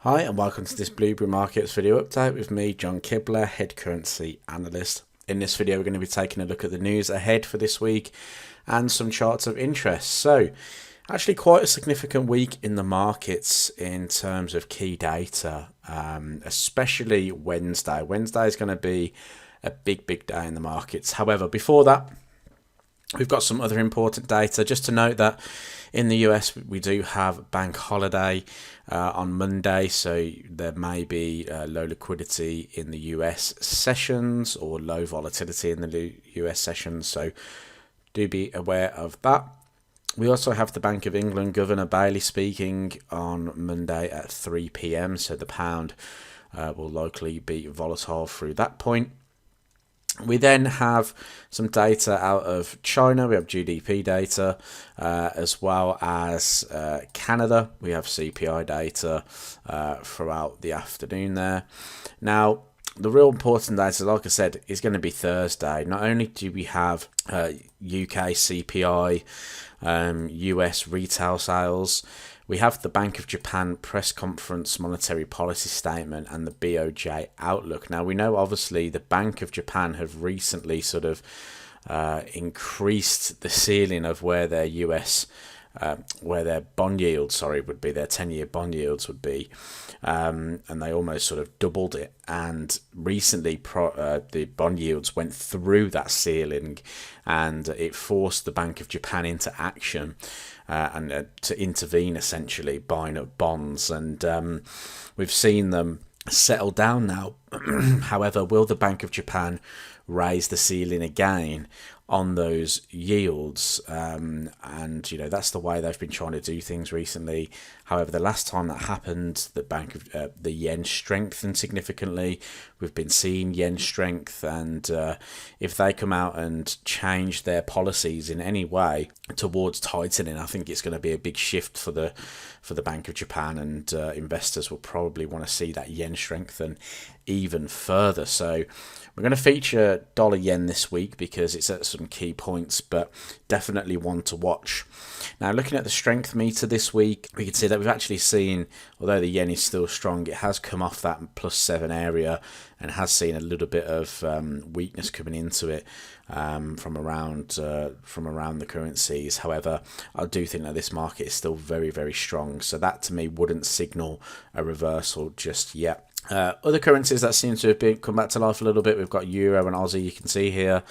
Hi and welcome to this Blueberry Markets video update with me, John Kibler, Head Currency Analyst. In this video we're going to be taking a look at the news ahead for this week and some charts of interest. So actually quite a significant week in the markets in terms of key data, especially Wednesday. Wednesday is going to be a big day in the markets. However, before that, we've got some other important data. Just to note that in the US, we do have bank holiday on Monday, so there may be low liquidity in the US sessions or low volatility in the US sessions, so do be aware of that. We also have the Bank of England Governor Bailey speaking on Monday at 3 p.m, so the pound will likely be volatile through that point. We then have some data out of China. We have GDP data, as well as Canada. We have CPI data throughout the afternoon there. Now, the real important data, like I said, is going to be Thursday. Not only do we have UK CPI, US retail sales, we have the Bank of Japan press conference monetary policy statement and the BOJ outlook. Now, we know obviously the Bank of Japan have recently sort of increased the ceiling of where their where their bond yields, would be, their 10-year bond yields would be. And they almost sort of doubled it. And recently the bond yields went through that ceiling and it forced the Bank of Japan into action. And to intervene, essentially buying up bonds, and we've seen them settle down now. However, will the Bank of Japan raise the ceiling again on those yields? And you know, that's the way they've been trying to do things recently. However, the last time that happened, the yen strengthened significantly. We've been seeing yen strength, and if they come out and change their policies in any way towards tightening, I think it's going to be a big shift for the Bank of Japan, and investors will probably want to see that yen strengthen even further. So we're going to feature dollar yen this week because it's at some key points, but definitely one to watch. Now, looking at the strength meter this week, we can see that we've actually seen, although the yen is still strong, it has come off that +7 area and has seen a little bit of weakness coming into it from around the currencies. However, I do think that this market is still very strong, so that to me wouldn't signal a reversal just yet. Other currencies that seem to have come back to life a little bit, we've got Euro and Aussie, you can see here,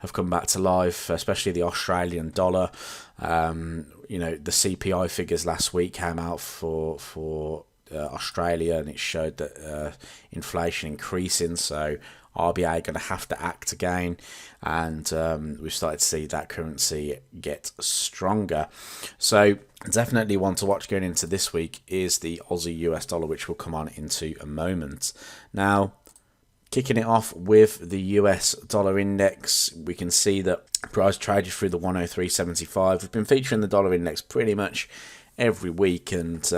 have come back to life, especially the Australian dollar. You know, the CPI figures last week came out for Australia, and it showed that inflation increasing, so RBA going to have to act again, and we've started to see that currency get stronger. So definitely one to watch going into this week is the Aussie US dollar, which we'll come on into a moment. Now, kicking it off with the US dollar index, we can see that price traded through the 103.75. We've been featuring the dollar index pretty much every week, and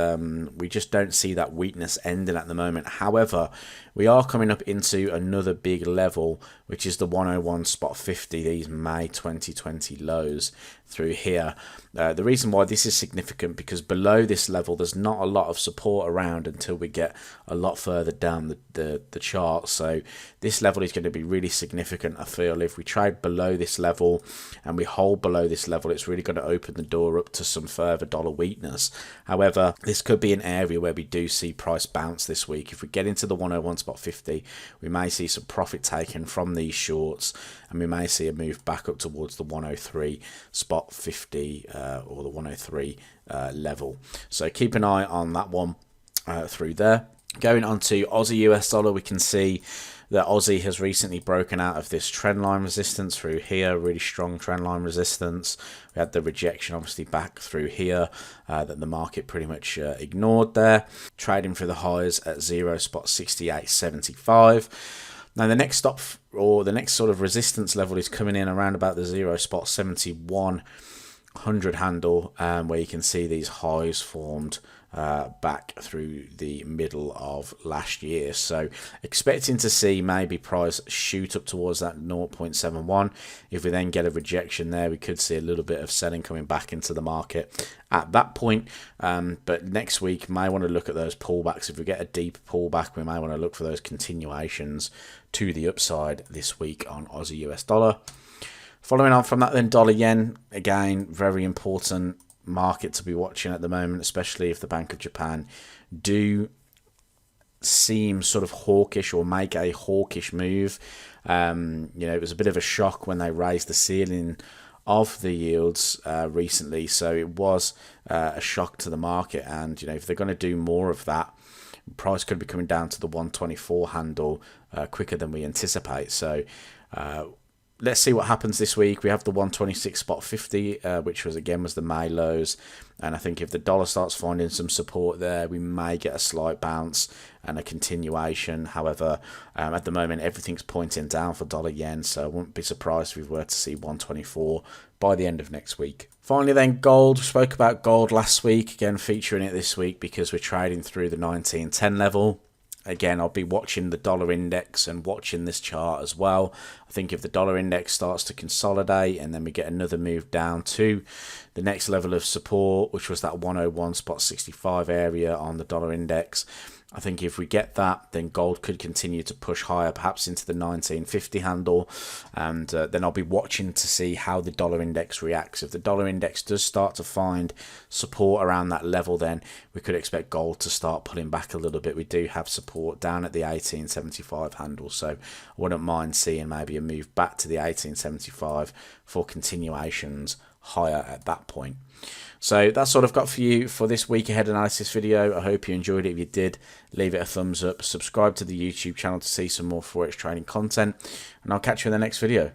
we just don't see that weakness ending at the moment. However, we are coming up into another big level, which is the 101.50, these May 2020 lows through here. The reason why this is significant, because below this level there's not a lot of support around until we get a lot further down the chart. So this level is going to be really significant. I feel if we trade below this level and we hold below this level, it's really going to open the door up to some further dollar weakness. However, this could be an area where we do see price bounce this week. If we get into the 101.50, we may see some profit taken from these shorts, and we may see a move back up towards the 103.50 or the 103 level. So keep an eye on that one through there. Going on to Aussie US dollar, we can see that Aussie has recently broken out of this trendline resistance through here, really strong trendline resistance. We had the rejection obviously back through here that the market pretty much ignored there, trading through the highs at 0.6875. Now the next stop, or the next sort of resistance level, is coming in around about the 0.7100 handle, where you can see these highs formed back through the middle of last year. So expecting to see maybe price shoot up towards that 0.71. If we then get a rejection there, we could see a little bit of selling coming back into the market at that point. But next week, may want to look at those pullbacks. If we get a deep pullback, we may want to look for those continuations to the upside this week on Aussie US dollar. Following on from that, then dollar yen, again, very important market to be watching at the moment, especially if the Bank of Japan do seem sort of hawkish or make a hawkish move. It was a bit of a shock when they raised the ceiling of the yields recently, so it was a shock to the market. And if they're going to do more of that, price could be coming down to the 124 handle quicker than we anticipate. So let's see what happens this week. We have the 126.50, which was the May lows. And I think if the dollar starts finding some support there, we may get a slight bounce and a continuation. However, at the moment, everything's pointing down for dollar yen. So I wouldn't be surprised if we were to see 124 by the end of next week. Finally then, gold. We spoke about gold last week. Again, featuring it this week because we're trading through the 1910 level. Again, I'll be watching the dollar index and watching this chart as well. I think if the dollar index starts to consolidate and then we get another move down to the next level of support, which was that 101.65 area on the dollar index, I think if we get that, then gold could continue to push higher, perhaps into the 1950 handle. And then I'll be watching to see how the dollar index reacts. If the dollar index does start to find support around that level, then we could expect gold to start pulling back a little bit. We do have support down at the 1875 handle, so I wouldn't mind seeing maybe a move back to the 1875 for continuations higher at that point. So that's all I've got for you for this week ahead analysis video. I hope you enjoyed it. If you did, leave it a thumbs up. Subscribe to the YouTube channel to see some more Forex trading content. And I'll catch you in the next video.